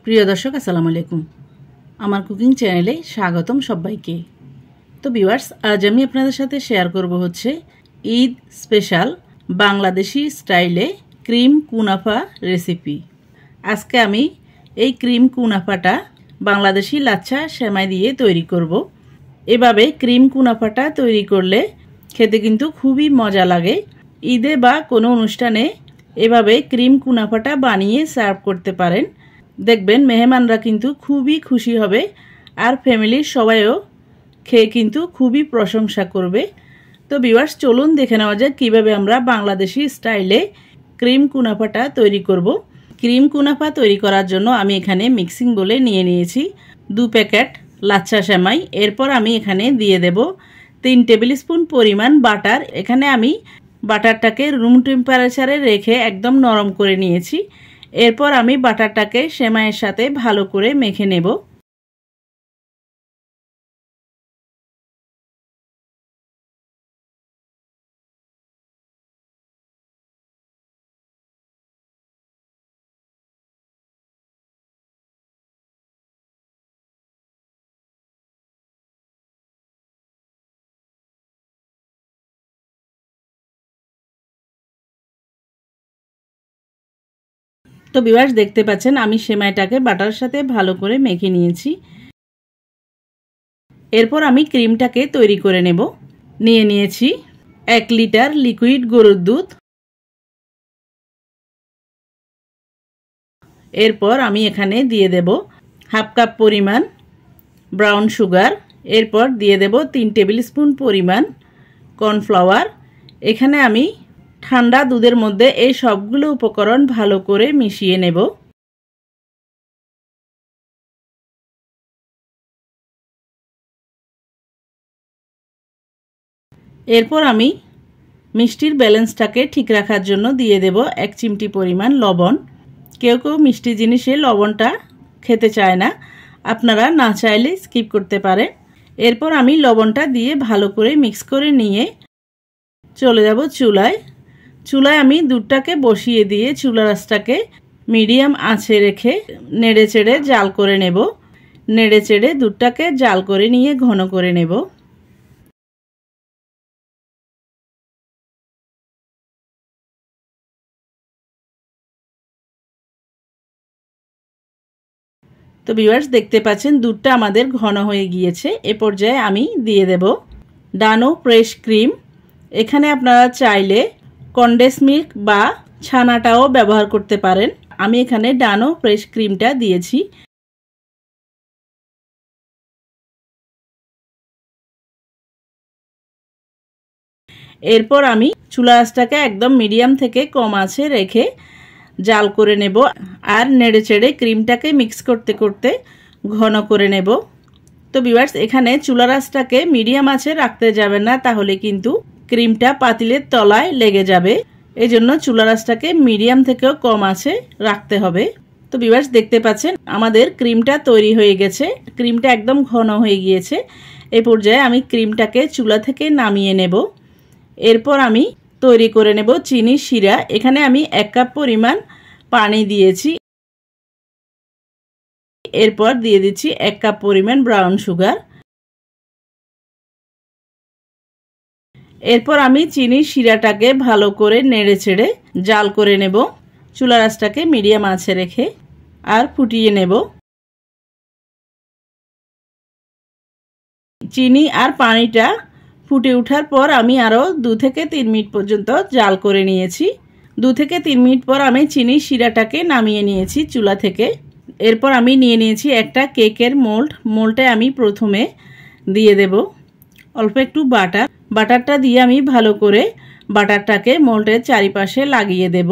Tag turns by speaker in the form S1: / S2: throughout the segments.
S1: প্রিয় দর্শক আসসালামু আলাইকুম। আমার কুকিং চ্যানেলে স্বাগতম সবাইকে। তো ভিউয়ার্স, আজ আমি আপনাদের সাথে শেয়ার করব হচ্ছে ঈদ স্পেশাল বাংলাদেশি স্টাইলে ক্রিম কুনাফা রেসিপি। আজকে আমি এই ক্রিম কুনাফাটা বাংলাদেশি লাচ্ছা সেমাই দিয়ে তৈরি করব। এভাবে ক্রিম কুনাফাটা তৈরি করলে খেতে কিন্তু খুবই মজা লাগে। ঈদে বা কোনো অনুষ্ঠানে এভাবে ক্রিম কুনাফাটা বানিয়ে সার্ভ করতে পারেন। দেখবেন মেহমানরা কিন্তু খুবই খুশি হবে আর ফ্যামিলির সবাইও খেয়ে কিন্তু খুবই প্রশংসা করবে। তো ভিউয়ার্স, চলুন দেখে নেওয়া যাক কীভাবে আমরা বাংলাদেশি স্টাইলে ক্রিম কুনাফাটা তৈরি করব। ক্রিম কুনাফা তৈরি করার জন্য আমি এখানে মিক্সিং বলে নিয়ে নিয়েছি 2 প্যাকেট লাচ্ছা সেমাই। এরপর আমি এখানে দিয়ে দেব 3 টেবিল স্পুন পরিমাণ বাটার। এখানে আমি বাটারটাকে রুম টেম্পারেচারে রেখে একদম নরম করে নিয়েছি। এরপর আমি বাটারটাকে সেমাইয়ের সাথে ভালো করে মেখে নেব। তো ভিউয়ার্স, দেখতে পাচ্ছেন আমি সেমাইটাকে বাটারের সাথে ভালো করে মেখে নিয়েছি। এরপর আমি ক্রিমটাকে তৈরি করে নেব। নিয়ে নিয়েছি 1 লিটার লিকুইড গরুর দুধ। এরপর আমি এখানে দিয়ে দেব হাফ কাপ পরিমাণ ব্রাউন সুগার। এরপর দিয়ে দেব 3 টেবিল স্পুন পরিমাণ কর্নফ্লাওয়ার। এখানে আমি ঠান্ডা দুধের মধ্যে এই সবগুলো উপকরণ ভালো করে মিশিয়ে নেব। এরপর আমি মিষ্টির ব্যালেন্সটাকে ঠিক রাখার জন্য দিয়ে দেব 1 চিমটি পরিমাণ লবণ। কেউ কেউ মিষ্টি জিনিসে লবণটা খেতে চায় না, আপনারা না চাইলে স্কিপ করতে পারেন। এরপর আমি লবণটা দিয়ে ভালো করে মিক্স করে নিয়ে চলে যাব চুলায়। আমি দুধটাকে বসিয়ে দিয়ে চুলার আঁচটাকে মিডিয়াম আঁচে রেখে নেড়ে চেড়ে জাল করে নেব। নেড়ে চেড়ে দুধটাকে জাল করে নিয়ে ঘন করে নেব। তো ভিউয়ার্স, দেখতে পাচ্ছেন দুধটা আমাদের ঘন হয়ে গিয়েছে। এ পর্যায়ে আমি দিয়ে দেব ডানো ফ্রেশ ক্রিম। এখানে আপনারা চাইলে কনডেন্স মিল্ক বা ছানাটাও ব্যবহার করতে পারেন। আমি এখানে ডানো ফ্রেশ ক্রিমটা দিয়েছি। এরপর আমি চুলা আঁচটাকে একদম মিডিয়াম থেকে কম আঁচে রেখে জাল করে নেব আর নেড়ে চেড়ে ক্রিমটাকে মিক্স করতে করতে ঘন করে নেব। তো ভিউয়ার্স, এখানে চুলার আঁচটাকে মিডিয়াম আঁচে রাখতে যাবেন না, তাহলে কিন্তু ক্রিমটা পাতিলের তলায় লেগে যাবে। এজন্য চুলার আঁচটাকে মিডিয়াম থেকেও কম আঁচে রাখতে হবে। তো ভিউয়ার্স, দেখতে পাচ্ছেন আমাদের ক্রিমটা তৈরি হয়ে গেছে। ক্রিমটা একদম ঘন হয়ে গিয়েছে। এই পর্যায়ে আমি ক্রিমটাকে চুলা থেকে নামিয়ে নেব। এরপর আমি তৈরি করে নেব চিনি শিরা। এখানে আমি 1 কাপ পরিমাণ পানি দিয়েছি। এরপর দিয়ে দিচ্ছি 1 কাপ পরিমাণ ব্রাউন সুগার। এরপর আমি চিনির শিরাটাকে ভালো করে নেড়ে চেড়ে জাল করে নেব। চুলার আঁচটাকে মিডিয়াম আঁচে রেখে আর ফুটিয়ে নেব। চিনি আর পানিটা ফুটে ওঠার পর আমি আরও 2 থেকে 3 মিনিট পর্যন্ত জাল করে নিয়েছি। 2 থেকে 3 মিনিট পর আমি চিনির শিরাটাকে নামিয়ে নিয়েছি চুলা থেকে। এরপর আমি নিয়ে নিয়েছি একটা কেকের মোল্ডে আমি প্রথমে দিয়ে দেব অল্প একটু বাটারটা দিয়ে আমি ভালো করে বাটারটাকে মোল্ডের চারিপাশে লাগিয়ে দেব।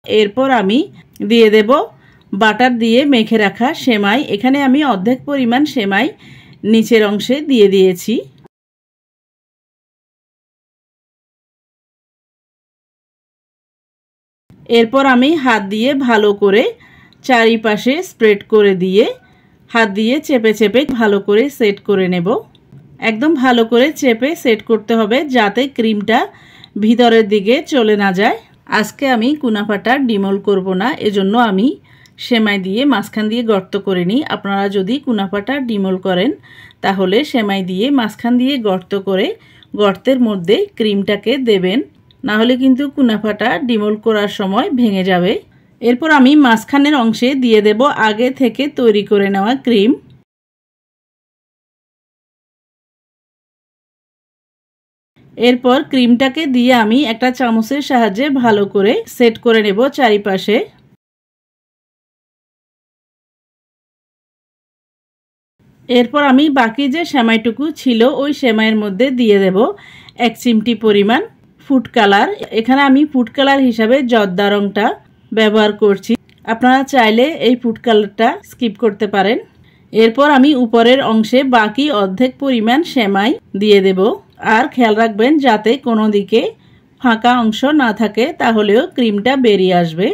S1: এরপর আমি দিয়ে দেব বাটার দিয়ে মেখে রাখা সেমাই। এখানে আমি অর্ধেক পরিমাণ সেমাই নিচের অংশে দিয়ে দিয়েছি। এরপর আমি হাত দিয়ে ভালো করে চারিপাশে স্প্রেড করে দিয়ে হাত দিয়ে চেপে চেপে ভালো করে সেট করে নেব। একদম ভালো করে চেপে সেট করতে হবে যাতে ক্রিমটা ভিতরের দিকে চলে না যায়। আজকে আমি কুনাফাটা ডিমোল করব না, এজন্য আমি সেমাই দিয়ে মাঝখান দিয়ে গর্ত করে নিই। আপনারা যদি কুনাফাটা ডিমোল করেন তাহলে সেমাই দিয়ে মাঝখান দিয়ে গর্ত করে গর্তের মধ্যে ক্রিমটাকে দেবেন, না হলে কিন্তু কুনাফাটা ডিমোল করার সময় ভেঙে যাবে। এরপর আমি মাঝখানের অংশে দিয়ে দেব আগে থেকে তৈরি করে নেওয়া ক্রিম। এরপর ক্রিমটাকে দিয়ে আমি একটা চামচের সাহায্যে ভালো করে সেট করে নেব চারিপাশে। এরপর আমি বাকি যে সেমাইটুকু ছিল ওই সেমাইয়ের মধ্যে দিয়ে দেব 1 চিমটি পরিমাণ ফুড কালার। এখানে আমি ফুড কালার হিসাবে জর্দা রংটা ব্যবহার করছি, আপনারা চাইলে এই ফুড কালারটা স্কিপ করতে পারেন। এরপর আমি উপরের অংশে বাকি অর্ধেক পরিমাণ সেমাই দিয়ে দেব। আর খেয়াল রাখবেন যাতে কোনো দিকে ফাঁকা অংশ না থাকে, তাহলেও ক্রিমটা বেরিয়ে আসবে।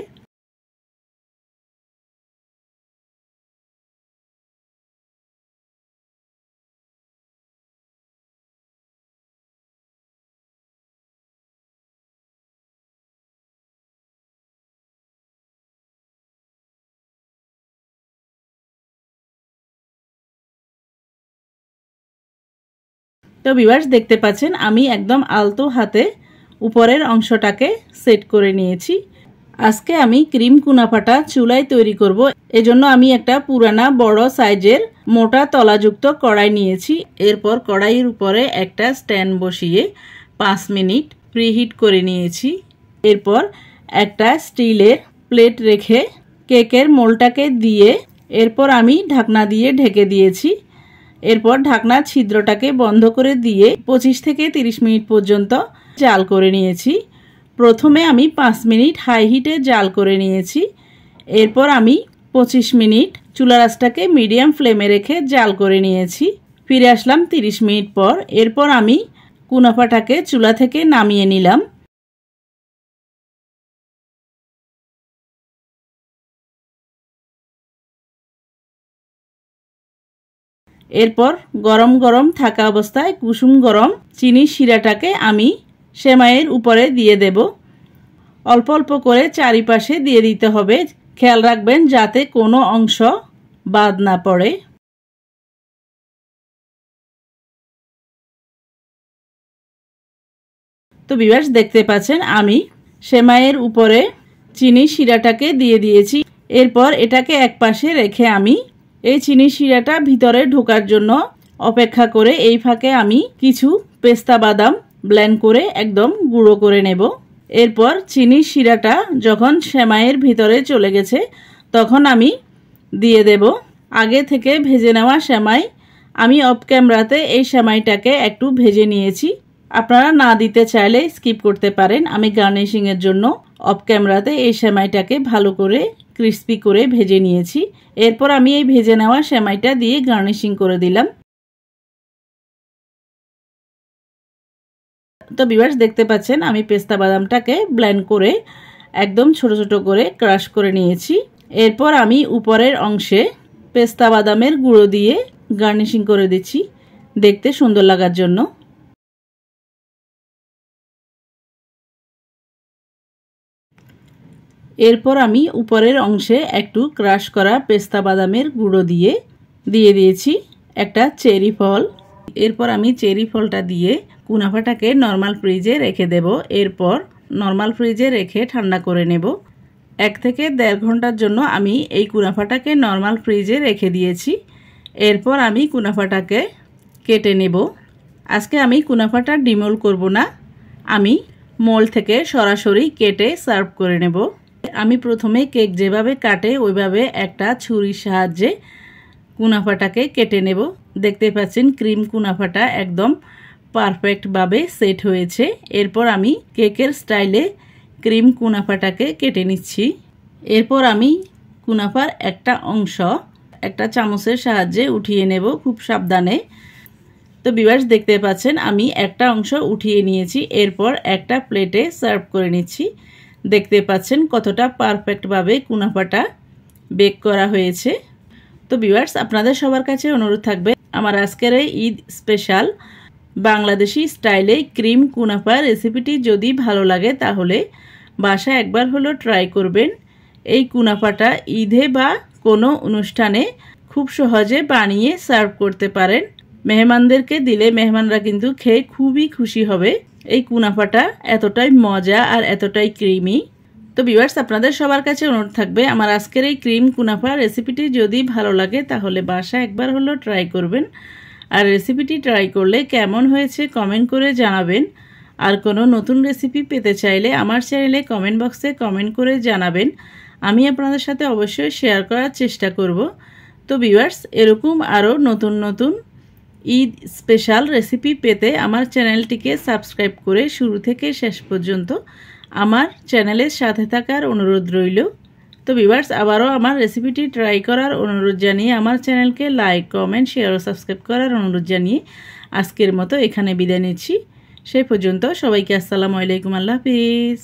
S1: তো ভিউয়ার্স দেখতে পাচ্ছেন আমি একদম আলতো হাতে উপরের অংশটাকে সেট করে নিয়েছি। আজকে আমি ক্রিম কুনাফাটা চুলায় তৈরি করব, এজন্য আমি একটা পুরানা বড় সাইজের মোটা তলাযুক্ত কড়াই নিয়েছি। এরপর কড়াইয়ের উপরে একটা স্ট্যান্ড বসিয়ে 5 মিনিট প্রিহিট করে নিয়েছি। এরপর একটা স্টিলের প্লেট রেখে কেকের মোলটাকে দিয়ে এরপর আমি ঢাকনা দিয়ে ঢেকে দিয়েছি। এরপর ঢাকনার ছিদ্রটাকে বন্ধ করে দিয়ে 25 থেকে 30 মিনিট পর্যন্ত জাল করে নিয়েছি। প্রথমে আমি 5 মিনিট হাই হিটে জাল করে নিয়েছি। এরপর আমি 25 মিনিট চুলার আঁচটাকে মিডিয়াম ফ্লেমে রেখে জাল করে নিয়েছি। ফিরে আসলাম 30 মিনিট পর। এরপর আমি কুনাফাটাকে চুলা থেকে নামিয়ে নিলাম। এরপর গরম গরম থাকা অবস্থায় কুসুম গরম চিনির শিরাটাকে আমি সেমাইয়ের উপরে দিয়ে দেব। অল্প অল্প করে চারিপাশে দিয়ে দিতে হবে, খেয়াল রাখবেন যাতে কোনো অংশ বাদ না পড়ে। তো ভিউয়ার্স দেখতে পাচ্ছেন আমি সেমাইয়ের উপরে চিনির শিরাটাকে দিয়ে দিয়েছি। এরপর এটাকে এক পাশে রেখে আমি এই চিনির শিরাটা ভিতরে ঢোকার জন্য অপেক্ষা করে এই ফাঁকে আমি কিছু পেস্তা বাদাম ব্লেন্ড করে একদম গুঁড়ো করে নেব। এরপর চিনির শিরাটা যখন সেমাইয়ের ভিতরে চলে গেছে তখন আমি দিয়ে দেব আগে থেকে ভেজে নেওয়া সেমাই। আমি অফ ক্যামেরাতে এই সেমাইটাকে একটু ভেজে নিয়েছি, আপনারা না দিতে চাইলে স্কিপ করতে পারেন। আমি গার্নিশিংয়ের জন্য অফ ক্যামেরাতে এই সেমাইটাকে ভালো করে ক্রিস্পি করে ভেজে নিয়েছি। এরপর আমি এই ভেজে নেওয়া সেমাইটা দিয়ে গার্নিশিং করে দিলাম। তো ভিউয়ার্স দেখতে পাচ্ছেন আমি পেস্তা বাদামটাকে ব্লেন্ড করে একদম ছোট ছোট করে ক্রাশ করে নিয়েছি। এরপর আমি উপরের অংশে পেস্তা বাদামের গুঁড়ো দিয়ে গার্নিশিং করে দিচ্ছি দেখতে সুন্দর লাগার জন্য। এরপর আমি উপরের অংশে একটু ক্রাশ করা পেস্তা বাদামের গুঁড়ো দিয়ে দিয়েছি একটা চেরি ফল। এরপর আমি চেরি ফলটা দিয়ে কুনাফাটাকে নর্মাল ফ্রিজে রেখে দেব। এরপর নর্মাল ফ্রিজে রেখে ঠান্ডা করে নেব। 1 থেকে 1.5 ঘন্টার জন্য আমি এই কুনাফাটাকে নর্মাল ফ্রিজে রেখে দিয়েছি। এরপর আমি কুনাফাটাকে কেটে নেব। আজকে আমি কুনাফাটা ডিমোল করব না, আমি মোল থেকে সরাসরি কেটে সার্ভ করে নেব। আমি প্রথমে কেক যেভাবে কাটে ওইভাবে একটা ছুরির সাহায্যে কুনাফাটাকে কেটে নেব। দেখতে পাচ্ছেন ক্রিম কুনাফাটা একদম পারফেক্টভাবে সেট হয়েছে। এরপর আমি কেকের স্টাইলে ক্রিম কুনাফাটাকে কেটে নিচ্ছি। এরপর আমি কুনাফার একটা অংশ একটা চামচের সাহায্যে উঠিয়ে নেব খুব সাবধানে। তো ভিউয়ার্স দেখতে পাচ্ছেন আমি একটা অংশ উঠিয়ে নিয়েছি। এরপর একটা প্লেটে সার্ভ করে নিচ্ছি। দেখতে পাচ্ছেন কতটা পারফেক্টভাবে কুনাফাটা বেক করা হয়েছে। তো ভিউয়ার্স আপনাদের সবার কাছে অনুরোধ থাকবে আমার আজকের এই ঈদ স্পেশাল বাংলাদেশি স্টাইলে ক্রিম কুনাফা রেসিপিটি যদি ভালো লাগে তাহলে বাসায় একবার হলো ট্রাই করবেন। এই কুনাফাটা ঈদে বা কোনো অনুষ্ঠানে খুব সহজে বানিয়ে সার্ভ করতে পারেন। মেহমানদেরকে দিলে মেহমানরা কিন্তু খেয়ে খুবই খুশি হবে। এই কুনাফাটা এতটাই মজা আর এতটাই ক্রিমি। তো ভিউয়ার্স, আপনাদের সবার কাছে অনুরোধ থাকবে আমার আজকের এই ক্রিম কুনাফা রেসিপিটি যদি ভালো লাগে তাহলে বাসায় একবার হলো ট্রাই করবেন। আর রেসিপিটি ট্রাই করলে কেমন হয়েছে কমেন্ট করে জানাবেন। আর কোনো নতুন রেসিপি পেতে চাইলে আমার চ্যানেলে কমেন্ট বক্সে কমেন্ট করে জানাবেন, আমি আপনাদের সাথে অবশ্যই শেয়ার করার চেষ্টা করব। তো ভিউয়ার্স, এরকম আরও নতুন নতুন ঈদ স্পেশাল রেসিপি পেতে আমার চ্যানেলটিকে সাবস্ক্রাইব করে শুরু থেকে শেষ পর্যন্ত আমার চ্যানেলের সাথে থাকার অনুরোধ রইল। তো ভিউয়ার্স, আবারও আমার রেসিপিটি ট্রাই করার অনুরোধ জানিয়ে আমার চ্যানেলকে লাইক, কমেন্ট, শেয়ার ও সাবস্ক্রাইব করার অনুরোধ জানিয়ে আজকের মতো এখানে বিদায় নিচ্ছি। সেই পর্যন্ত সবাইকে আসসালামু আলাইকুম, আল্লাহ হাফিজ।